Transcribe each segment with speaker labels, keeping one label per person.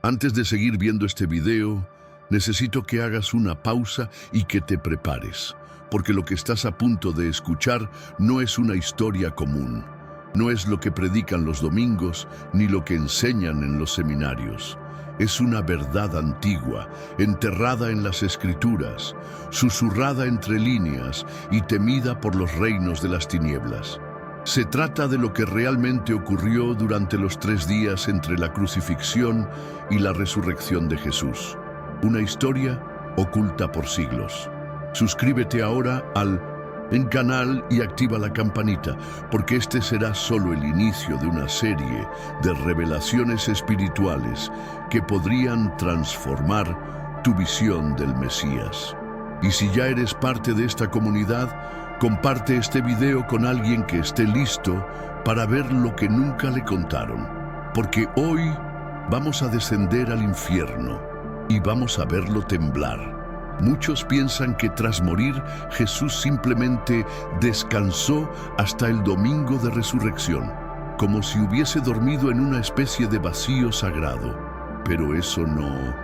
Speaker 1: Antes de seguir viendo este video, necesito que hagas una pausa y que te prepares, porque lo que estás a punto de escuchar no es una historia común. No es lo que predican los domingos ni lo que enseñan en los seminarios. Es una verdad antigua, enterrada en las Escrituras, susurrada entre líneas y temida por los reinos de las tinieblas. Se trata de lo que realmente ocurrió durante los 3 días entre la crucifixión y la resurrección de Jesús. Una historia oculta por siglos. Suscríbete ahora al canal y activa la campanita, porque este será solo el inicio de una serie de revelaciones espirituales que podrían transformar tu visión del Mesías. Y si ya eres parte de esta comunidad, comparte este video con alguien que esté listo para ver lo que nunca le contaron, porque hoy vamos a descender al infierno y vamos a verlo temblar. Muchos piensan que tras morir Jesús simplemente descansó hasta el domingo de resurrección, como si hubiese dormido en una especie de vacío sagrado. Pero eso no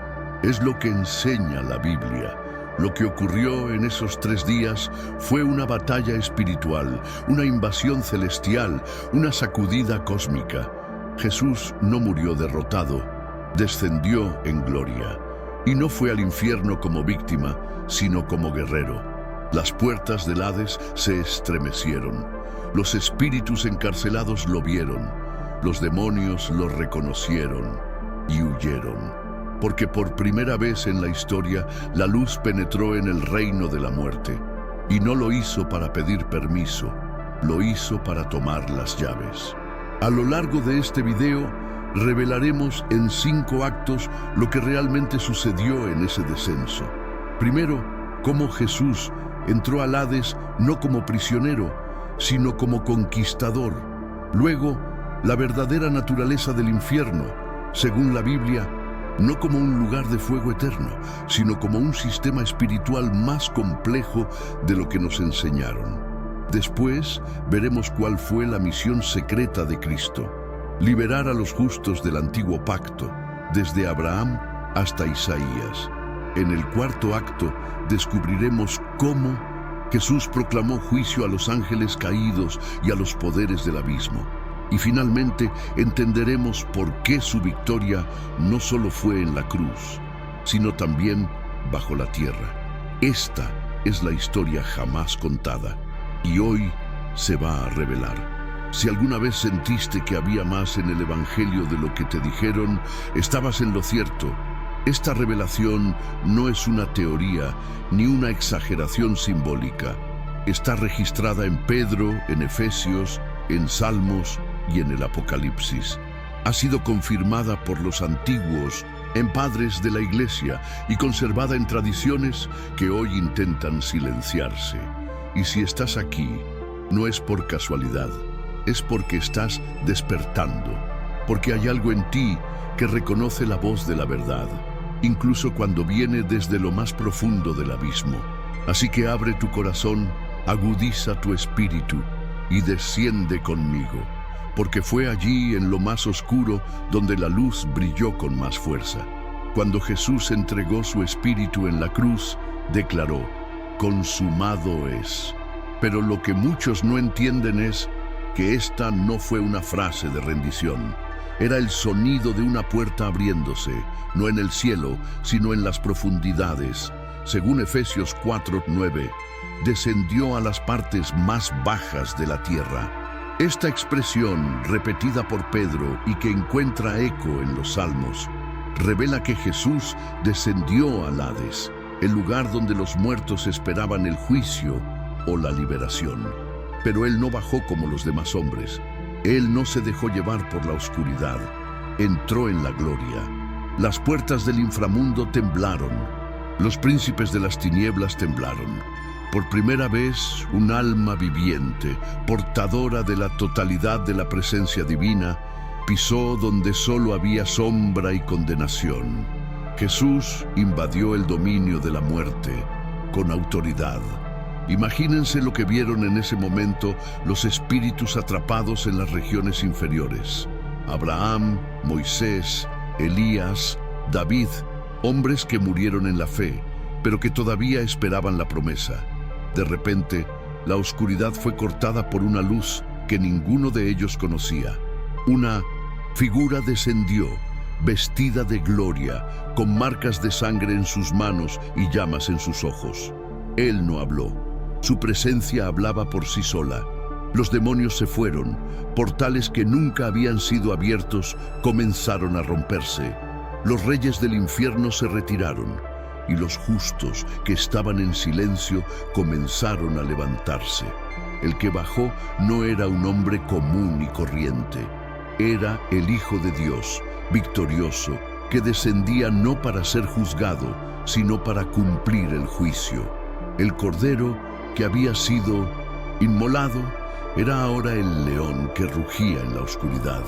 Speaker 1: es lo que enseña la Biblia. Lo que ocurrió en esos 3 días fue una batalla espiritual, una invasión celestial, una sacudida cósmica. Jesús no murió derrotado, descendió en gloria. Y no fue al infierno como víctima, sino como guerrero. Las puertas del Hades se estremecieron. Los espíritus encarcelados lo vieron. Los demonios lo reconocieron y huyeron. Porque por primera vez en la historia, la luz penetró en el reino de la muerte. Y no lo hizo para pedir permiso, lo hizo para tomar las llaves. A lo largo de este video, revelaremos en 5 actos lo que realmente sucedió en ese descenso. Primero, cómo Jesús entró al Hades no como prisionero, sino como conquistador. Luego, la verdadera naturaleza del infierno, según la Biblia, no como un lugar de fuego eterno, sino como un sistema espiritual más complejo de lo que nos enseñaron. Después, veremos cuál fue la misión secreta de Cristo: liberar a los justos del antiguo pacto, desde Abraham hasta Isaías. En el 4.º acto descubriremos cómo Jesús proclamó juicio a los ángeles caídos y a los poderes del abismo. Y finalmente entenderemos por qué su victoria no solo fue en la cruz, sino también bajo la tierra. Esta es la historia jamás contada y hoy se va a revelar. Si alguna vez sentiste que había más en el Evangelio de lo que te dijeron, estabas en lo cierto. Esta revelación no es una teoría ni una exageración simbólica. Está registrada en Pedro, en Efesios, en Salmos y en el Apocalipsis. Ha sido confirmada por los antiguos en padres de la Iglesia y conservada en tradiciones que hoy intentan silenciarse. Y si estás aquí, no es por casualidad. Es porque estás despertando, porque hay algo en ti que reconoce la voz de la verdad, incluso cuando viene desde lo más profundo del abismo. Así que abre tu corazón, agudiza tu espíritu y desciende conmigo, porque fue allí en lo más oscuro donde la luz brilló con más fuerza. Cuando Jesús entregó su espíritu en la cruz, declaró: consumado es. Pero lo que muchos no entienden es que esta no fue una frase de rendición. Era el sonido de una puerta abriéndose, no en el cielo, sino en las profundidades. Según Efesios 4:9, descendió a las partes más bajas de la tierra. Esta expresión, repetida por Pedro y que encuentra eco en los Salmos, revela que Jesús descendió al Hades, el lugar donde los muertos esperaban el juicio o la liberación. Pero Él no bajó como los demás hombres. Él no se dejó llevar por la oscuridad. Entró en la gloria. Las puertas del inframundo temblaron. Los príncipes de las tinieblas temblaron. Por primera vez, un alma viviente, portadora de la totalidad de la presencia divina, pisó donde solo había sombra y condenación. Jesús invadió el dominio de la muerte con autoridad. Imagínense lo que vieron en ese momento los espíritus atrapados en las regiones inferiores. Abraham, Moisés, Elías, David, hombres que murieron en la fe, pero que todavía esperaban la promesa. De repente, la oscuridad fue cortada por una luz que ninguno de ellos conocía. Una figura descendió, vestida de gloria, con marcas de sangre en sus manos y llamas en sus ojos. Él no habló. Su presencia hablaba por sí sola. Los demonios se fueron, portales que nunca habían sido abiertos comenzaron a romperse. Los reyes del infierno se retiraron y los justos que estaban en silencio comenzaron a levantarse. El que bajó no era un hombre común y corriente. Era el Hijo de Dios, victorioso, que descendía no para ser juzgado, sino para cumplir el juicio. El Cordero que había sido inmolado era ahora el león que rugía en la oscuridad.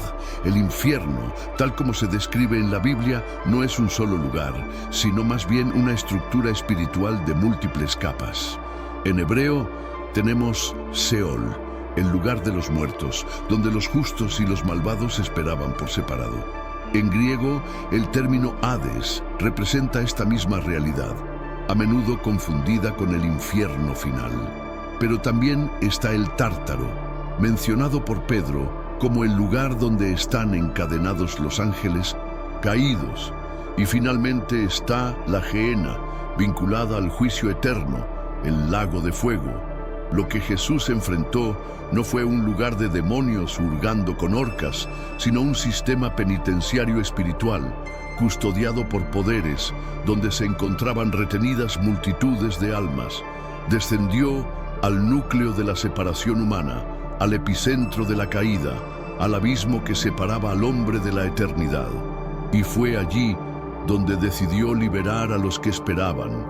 Speaker 1: El infierno, tal como se describe en la Biblia, no es un solo lugar, sino más bien una estructura espiritual de múltiples capas. En hebreo tenemos Seol, el lugar de los muertos, donde los justos y los malvados esperaban por separado. En griego, el término Hades representa esta misma realidad, a menudo confundida con el infierno final. Pero también está el Tártaro, mencionado por Pedro como el lugar donde están encadenados los ángeles caídos. Y finalmente está la Gehenna, vinculada al juicio eterno, el lago de fuego. Lo que Jesús enfrentó no fue un lugar de demonios hurgando con orcas, sino un sistema penitenciario espiritual, custodiado por poderes, donde se encontraban retenidas multitudes de almas. Descendió al núcleo de la separación humana, al epicentro de la caída, al abismo que separaba al hombre de la eternidad. Y fue allí donde decidió liberar a los que esperaban,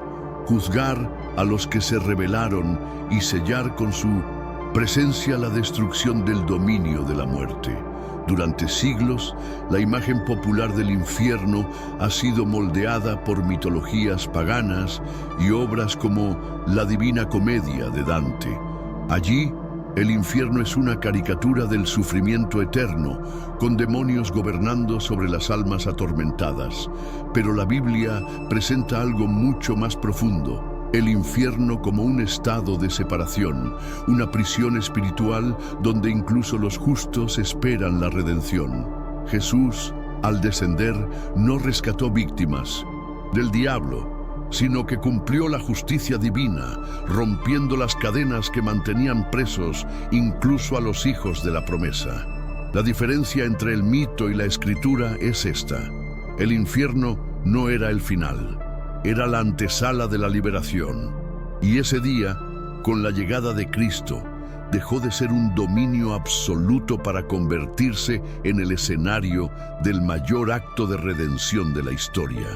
Speaker 1: juzgar a los que se rebelaron y sellar con su presencia la destrucción del dominio de la muerte. Durante siglos, la imagen popular del infierno ha sido moldeada por mitologías paganas y obras como La Divina Comedia de Dante. Allí, el infierno es una caricatura del sufrimiento eterno, con demonios gobernando sobre las almas atormentadas. Pero la Biblia presenta algo mucho más profundo. El infierno como un estado de separación, una prisión espiritual donde incluso los justos esperan la redención. Jesús, al descender, no rescató víctimas del diablo, sino que cumplió la justicia divina, rompiendo las cadenas que mantenían presos incluso a los hijos de la promesa. La diferencia entre el mito y la escritura es esta: el infierno no era el final. Era la antesala de la liberación. Y ese día, con la llegada de Cristo, dejó de ser un dominio absoluto para convertirse en el escenario del mayor acto de redención de la historia.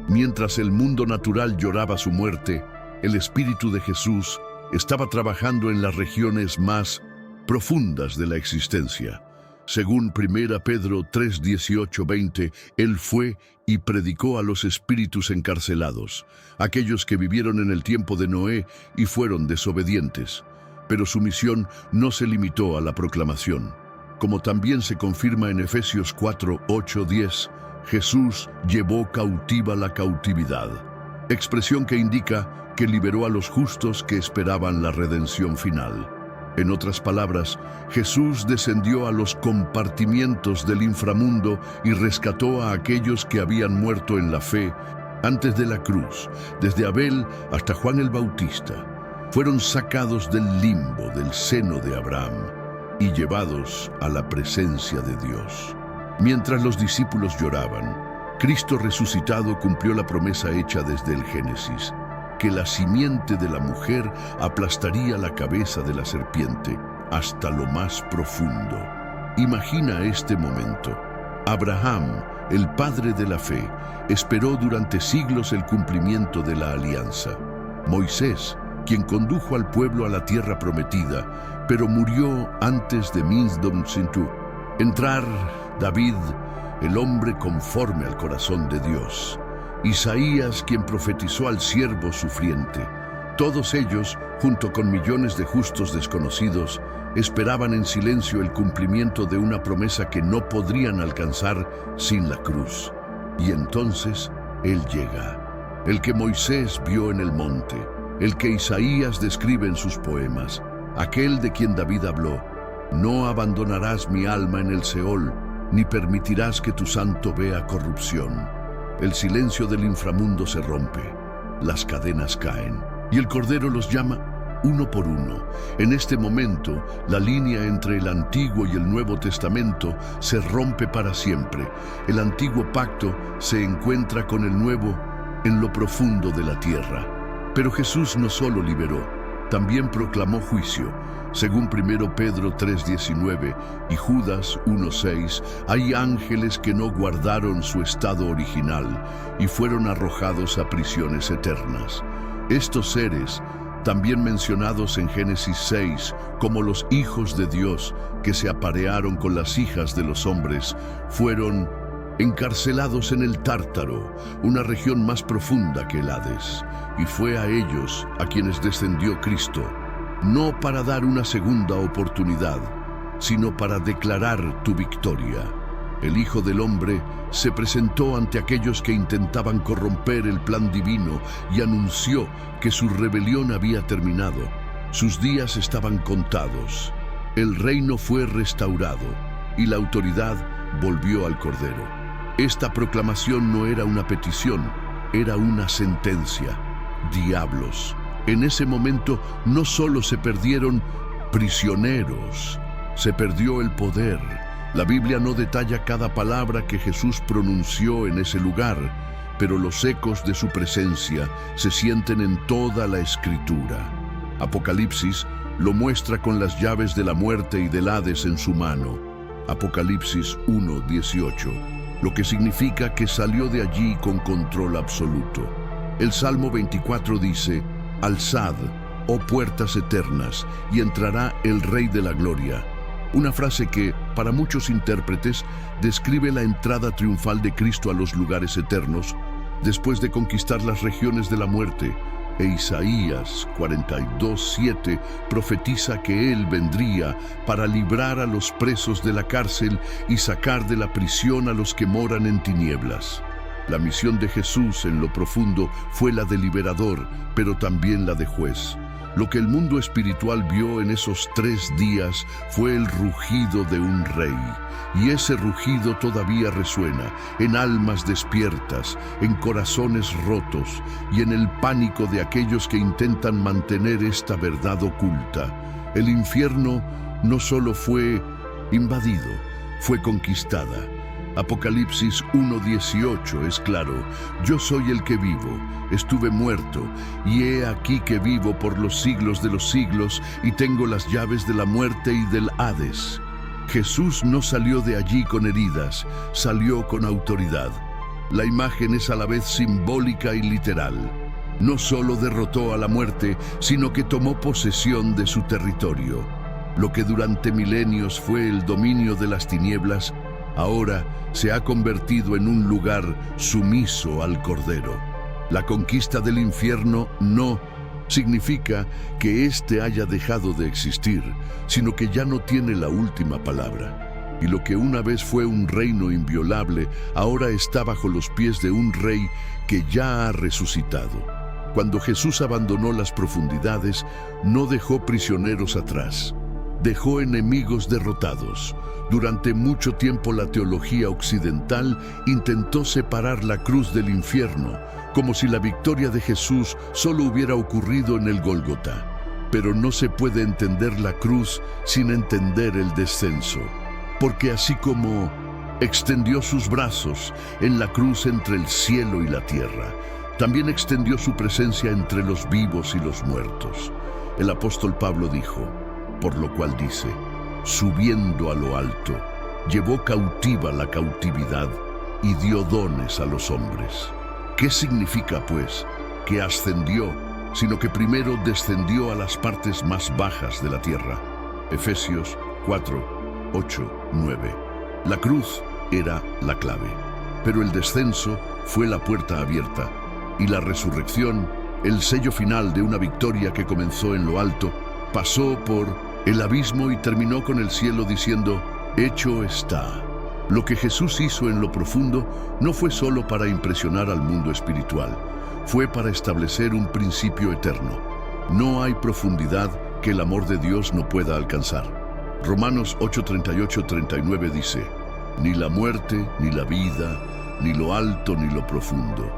Speaker 1: Mientras el mundo natural lloraba su muerte, el Espíritu de Jesús estaba trabajando en las regiones más profundas de la existencia. Según 1 Pedro 3, 18, 20, Él fue y predicó a los espíritus encarcelados, aquellos que vivieron en el tiempo de Noé y fueron desobedientes. Pero su misión no se limitó a la proclamación. Como también se confirma en Efesios 4, 8, 10, Jesús llevó cautiva la cautividad, expresión que indica que liberó a los justos que esperaban la redención final. En otras palabras, Jesús descendió a los compartimientos del inframundo y rescató a aquellos que habían muerto en la fe antes de la cruz, desde Abel hasta Juan el Bautista. Fueron sacados del limbo del seno de Abraham y llevados a la presencia de Dios. Mientras los discípulos lloraban, Cristo resucitado cumplió la promesa hecha desde el Génesis, que la simiente de la mujer aplastaría la cabeza de la serpiente hasta lo más profundo. Imagina este momento. Abraham, el padre de la fe, esperó durante siglos el cumplimiento de la alianza. Moisés, quien condujo al pueblo a la tierra prometida, pero murió antes de Misdom Sintu. Entrar David, el hombre conforme al corazón de Dios. Isaías, quien profetizó al siervo sufriente. Todos ellos, junto con millones de justos desconocidos, esperaban en silencio el cumplimiento de una promesa que no podrían alcanzar sin la cruz. Y entonces Él llega, el que Moisés vio en el monte, el que Isaías describe en sus poemas, aquel de quien David habló: no abandonarás mi alma en el Seol, ni permitirás que tu santo vea corrupción. El silencio del inframundo se rompe, las cadenas caen, y el Cordero los llama uno por uno. En este momento, la línea entre el Antiguo y el Nuevo Testamento se rompe para siempre. El antiguo pacto se encuentra con el nuevo en lo profundo de la tierra. Pero Jesús no solo liberó, también proclamó juicio. Según 1 Pedro 3:19 y Judas 1:6, hay ángeles que no guardaron su estado original y fueron arrojados a prisiones eternas. Estos seres, también mencionados en Génesis 6 como los hijos de Dios que se aparearon con las hijas de los hombres, fueron encarcelados en el Tártaro, una región más profunda que el Hades, y fue a ellos a quienes descendió Cristo, no para dar una segunda oportunidad, sino para declarar tu victoria. El Hijo del Hombre se presentó ante aquellos que intentaban corromper el plan divino y anunció que su rebelión había terminado. Sus días estaban contados. El reino fue restaurado y la autoridad volvió al Cordero. Esta proclamación no era una petición, era una sentencia. Diablos. En ese momento no solo se perdieron prisioneros, se perdió el poder. La Biblia no detalla cada palabra que Jesús pronunció en ese lugar, pero los ecos de su presencia se sienten en toda la Escritura. Apocalipsis lo muestra con las llaves de la muerte y del Hades en su mano. Apocalipsis 1:18, lo que significa que salió de allí con control absoluto. El Salmo 24 dice: «Alzad, oh puertas eternas, y entrará el Rey de la Gloria». Una frase que, para muchos intérpretes, describe la entrada triunfal de Cristo a los lugares eternos, después de conquistar las regiones de la muerte. E Isaías 42:7 profetiza que Él vendría para librar a los presos de la cárcel y sacar de la prisión a los que moran en tinieblas. La misión de Jesús en lo profundo fue la de liberador, pero también la de juez. Lo que el mundo espiritual vio en esos 3 días fue el rugido de un rey. Y ese rugido todavía resuena en almas despiertas, en corazones rotos y en el pánico de aquellos que intentan mantener esta verdad oculta. El infierno no solo fue invadido, fue conquistada. Apocalipsis 1:18 es claro: yo soy el que vivo, estuve muerto, y he aquí que vivo por los siglos de los siglos, y tengo las llaves de la muerte y del Hades. Jesús no salió de allí con heridas, salió con autoridad. La imagen es a la vez simbólica y literal. No solo derrotó a la muerte, sino que tomó posesión de su territorio. Lo que durante milenios fue el dominio de las tinieblas, ahora se ha convertido en un lugar sumiso al Cordero. La conquista del infierno no significa que éste haya dejado de existir, sino que ya no tiene la última palabra. Y lo que una vez fue un reino inviolable, ahora está bajo los pies de un rey que ya ha resucitado. Cuando Jesús abandonó las profundidades, no dejó prisioneros atrás. Dejó enemigos derrotados. Durante mucho tiempo la teología occidental intentó separar la cruz del infierno, como si la victoria de Jesús solo hubiera ocurrido en el Gólgota. Pero no se puede entender la cruz sin entender el descenso, porque así como extendió sus brazos en la cruz entre el cielo y la tierra, también extendió su presencia entre los vivos y los muertos. El apóstol Pablo dijo, por lo cual dice: subiendo a lo alto, llevó cautiva la cautividad y dio dones a los hombres. ¿Qué significa, pues, que ascendió, sino que primero descendió a las partes más bajas de la tierra? Efesios 4, 8, 9. La cruz era la clave, pero el descenso fue la puerta abierta, y la resurrección, el sello final de una victoria que comenzó en lo alto, pasó por el abismo y terminó con el cielo diciendo: hecho está. Lo que Jesús hizo en lo profundo no fue solo para impresionar al mundo espiritual, fue para establecer un principio eterno. No hay profundidad que el amor de Dios no pueda alcanzar. Romanos 8:38-39 dice: ni la muerte, ni la vida, ni lo alto, ni lo profundo.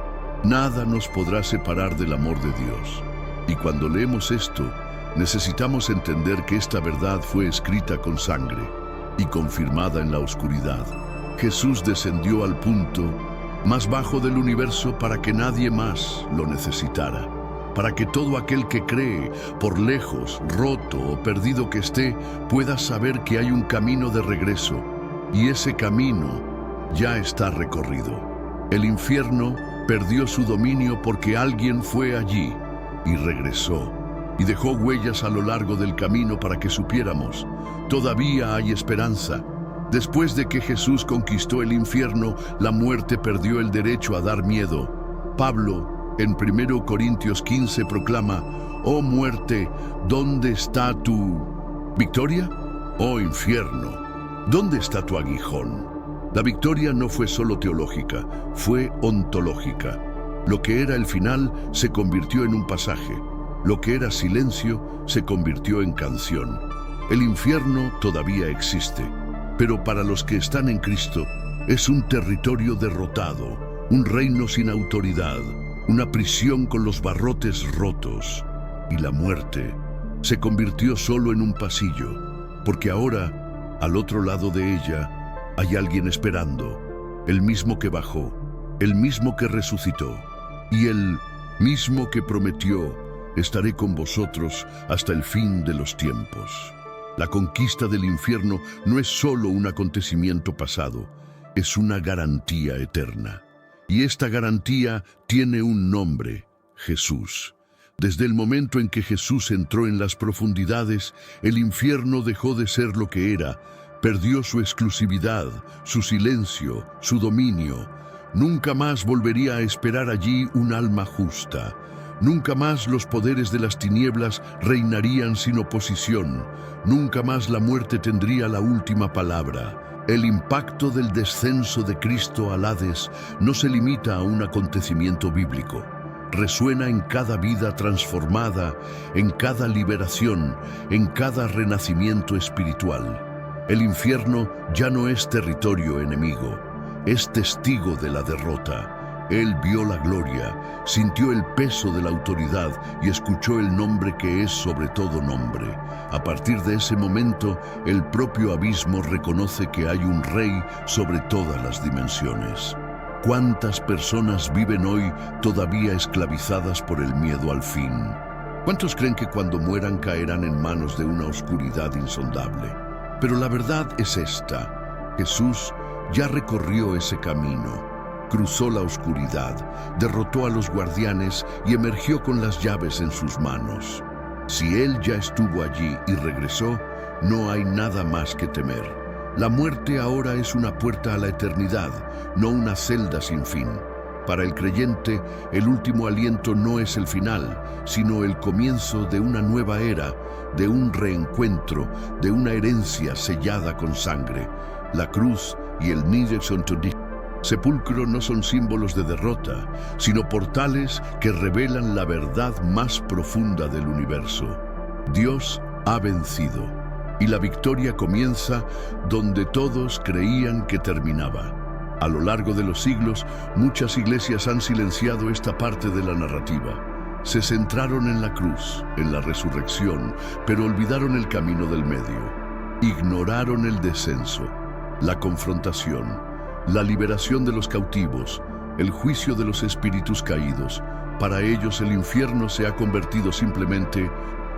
Speaker 1: Nada nos podrá separar del amor de Dios. Y cuando leemos esto, necesitamos entender que esta verdad fue escrita con sangre y confirmada en la oscuridad. Jesús descendió al punto más bajo del universo para que nadie más lo necesitara, para que todo aquel que cree, por lejos, roto o perdido que esté, pueda saber que hay un camino de regreso, y ese camino ya está recorrido. El infierno perdió su dominio porque alguien fue allí y regresó, y dejó huellas a lo largo del camino para que supiéramos: todavía hay esperanza. Después de que Jesús conquistó el infierno, la muerte perdió el derecho a dar miedo. Pablo, en 1 Corintios 15, proclama: «Oh muerte, ¿dónde está tu victoria? Oh infierno, ¿dónde está tu aguijón?». La victoria no fue solo teológica, fue ontológica. Lo que era el final se convirtió en un pasaje. Lo que era silencio se convirtió en canción. El infierno todavía existe, pero para los que están en Cristo es un territorio derrotado, un reino sin autoridad, una prisión con los barrotes rotos. Y la muerte se convirtió solo en un pasillo, porque ahora, al otro lado de ella, hay alguien esperando, el mismo que bajó, el mismo que resucitó, y el mismo que prometió: estaré con vosotros hasta el fin de los tiempos. La conquista del infierno no es solo un acontecimiento pasado, es una garantía eterna. Y esta garantía tiene un nombre: Jesús. Desde el momento en que Jesús entró en las profundidades, el infierno dejó de ser lo que era, perdió su exclusividad, su silencio, su dominio. Nunca más volvería a esperar allí un alma justa. Nunca más los poderes de las tinieblas reinarían sin oposición. Nunca más la muerte tendría la última palabra. El impacto del descenso de Cristo al Hades no se limita a un acontecimiento bíblico. Resuena en cada vida transformada, en cada liberación, en cada renacimiento espiritual. El infierno ya no es territorio enemigo, es testigo de la derrota. Él vio la gloria, sintió el peso de la autoridad y escuchó el nombre que es sobre todo nombre. A partir de ese momento, el propio abismo reconoce que hay un rey sobre todas las dimensiones. ¿Cuántas personas viven hoy todavía esclavizadas por el miedo al fin? ¿Cuántos creen que cuando mueran caerán en manos de una oscuridad insondable? Pero la verdad es esta: Jesús ya recorrió ese camino, cruzó la oscuridad, derrotó a los guardianes y emergió con las llaves en sus manos. Si Él ya estuvo allí y regresó, no hay nada más que temer. La muerte ahora es una puerta a la eternidad, no una celda sin fin. Para el creyente, el último aliento no es el final, sino el comienzo de una nueva era, de un reencuentro, de una herencia sellada con sangre. La cruz y el sepulcro no son símbolos de derrota, sino portales que revelan la verdad más profunda del universo. Dios ha vencido, y la victoria comienza donde todos creían que terminaba. A lo largo de los siglos, muchas iglesias han silenciado esta parte de la narrativa. Se centraron en la cruz, en la resurrección, pero olvidaron el camino del medio. Ignoraron el descenso, la confrontación, la liberación de los cautivos, el juicio de los espíritus caídos. Para ellos el infierno se ha convertido simplemente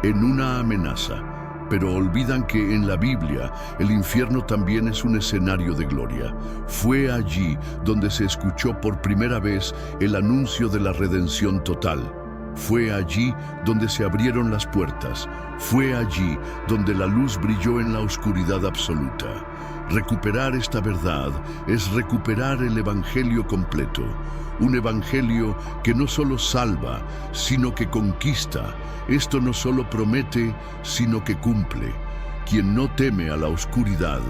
Speaker 1: en una amenaza, pero olvidan que en la Biblia el infierno también es un escenario de gloria. Fue allí donde se escuchó por primera vez el anuncio de la redención total. Fue allí donde se abrieron las puertas. Fue allí donde la luz brilló en la oscuridad absoluta. Recuperar esta verdad es recuperar el Evangelio completo. Un Evangelio que no solo salva, sino que conquista. Esto no solo promete, sino que cumple. Quien no teme a la oscuridad,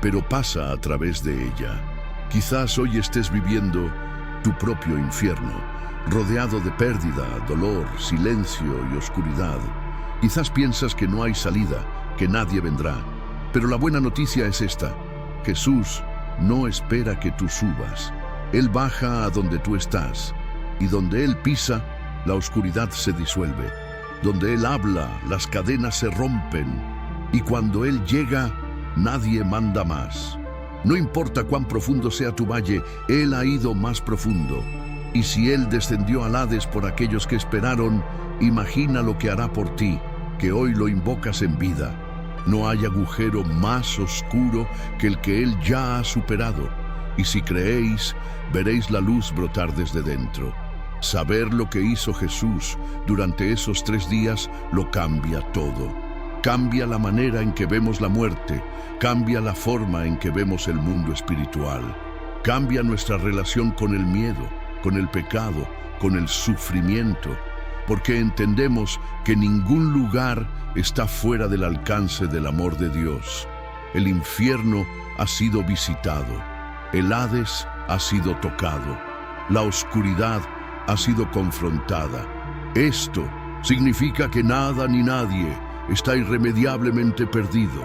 Speaker 1: pero pasa a través de ella. Quizás hoy estés viviendo tu propio infierno, rodeado de pérdida, dolor, silencio y oscuridad. Quizás piensas que no hay salida, que nadie vendrá. Pero la buena noticia es esta: Jesús no espera que tú subas. Él baja a donde tú estás, y donde Él pisa, la oscuridad se disuelve. Donde Él habla, las cadenas se rompen, y cuando Él llega, nadie manda más. No importa cuán profundo sea tu valle, Él ha ido más profundo. Y si Él descendió al Hades por aquellos que esperaron, imagina lo que hará por ti, que hoy lo invocas en vida. No hay agujero más oscuro que el que Él ya ha superado. Y si creéis, veréis la luz brotar desde dentro. Saber lo que hizo Jesús durante esos 3 días lo cambia todo. Cambia la manera en que vemos la muerte, cambia la forma en que vemos el mundo espiritual, cambia nuestra relación con el miedo, con el pecado, con el sufrimiento, porque entendemos que ningún lugar está fuera del alcance del amor de Dios. El infierno ha sido visitado, el Hades ha sido tocado, la oscuridad ha sido confrontada. Esto significa que nada ni nadie está irremediablemente perdido,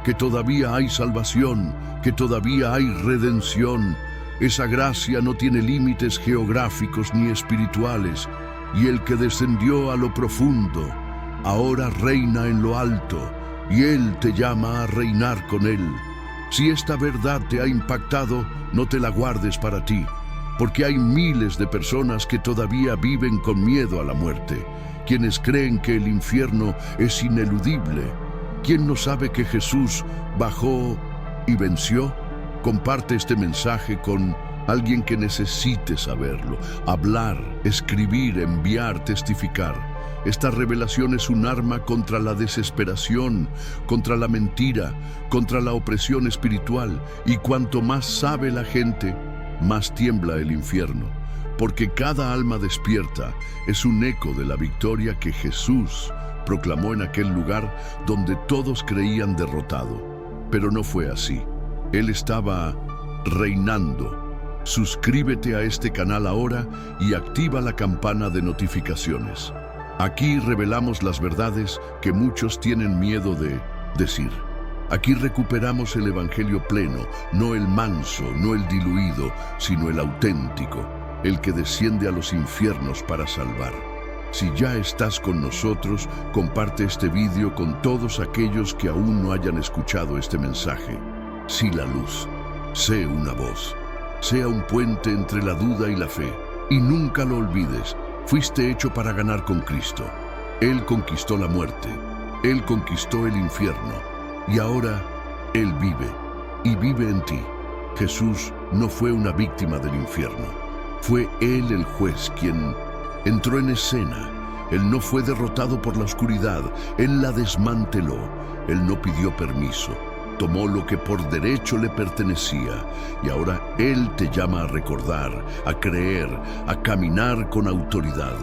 Speaker 1: que todavía hay salvación, que todavía hay redención. Esa gracia no tiene límites geográficos ni espirituales, y el que descendió a lo profundo, ahora reina en lo alto, y Él te llama a reinar con Él. Si esta verdad te ha impactado, no te la guardes para ti, porque hay miles de personas que todavía viven con miedo a la muerte, quienes creen que el infierno es ineludible. ¿Quién no sabe que Jesús bajó y venció? Comparte este mensaje con alguien que necesite saberlo. Hablar, escribir, enviar, testificar. Esta revelación es un arma contra la desesperación, contra la mentira, contra la opresión espiritual. Y cuanto más sabe la gente, más tiembla el infierno. Porque cada alma despierta es un eco de la victoria que Jesús proclamó en aquel lugar donde todos creían derrotado. Pero no fue así. Él estaba reinando. Suscríbete a este canal ahora y activa la campana de notificaciones. Aquí revelamos las verdades que muchos tienen miedo de decir. Aquí recuperamos el evangelio pleno, no el manso, no el diluido, sino el auténtico, el que desciende a los infiernos para salvar. Si ya estás con nosotros, comparte este vídeo con todos aquellos que aún no hayan escuchado este mensaje. Sé la luz, sé una voz, sea un puente entre la duda y la fe. Y nunca lo olvides, fuiste hecho para ganar con Cristo. Él conquistó la muerte, Él conquistó el infierno, y ahora Él vive, y vive en ti. Jesús no fue una víctima del infierno, fue Él el juez quien entró en escena. Él no fue derrotado por la oscuridad, Él la desmanteló. Él no pidió permiso, tomó lo que por derecho le pertenecía, y ahora Él te llama a recordar, a creer, a caminar con autoridad,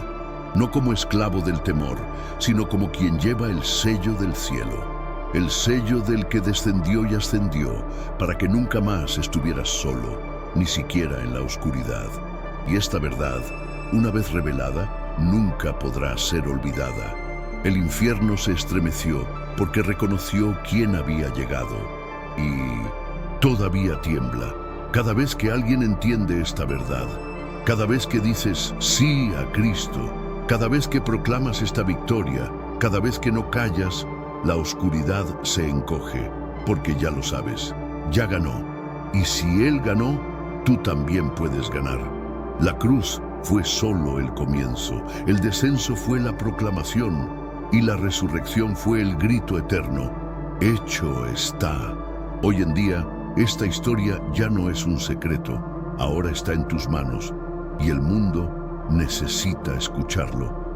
Speaker 1: no como esclavo del temor, sino como quien lleva el sello del cielo, el sello del que descendió y ascendió, para que nunca más estuvieras solo, ni siquiera en la oscuridad. Y esta verdad, una vez revelada, nunca podrá ser olvidada. El infierno se estremeció porque reconoció quién había llegado. Y todavía tiembla cada vez que alguien entiende esta verdad, cada vez que dices sí a Cristo, cada vez que proclamas esta victoria, cada vez que no callas, la oscuridad se encoge, porque ya lo sabes, ya ganó. Y si Él ganó, tú también puedes ganar. La cruz fue solo el comienzo, el descenso fue la proclamación y la resurrección fue el grito eterno: hecho está. Hoy en día, esta historia ya no es un secreto, ahora está en tus manos y el mundo necesita escucharlo.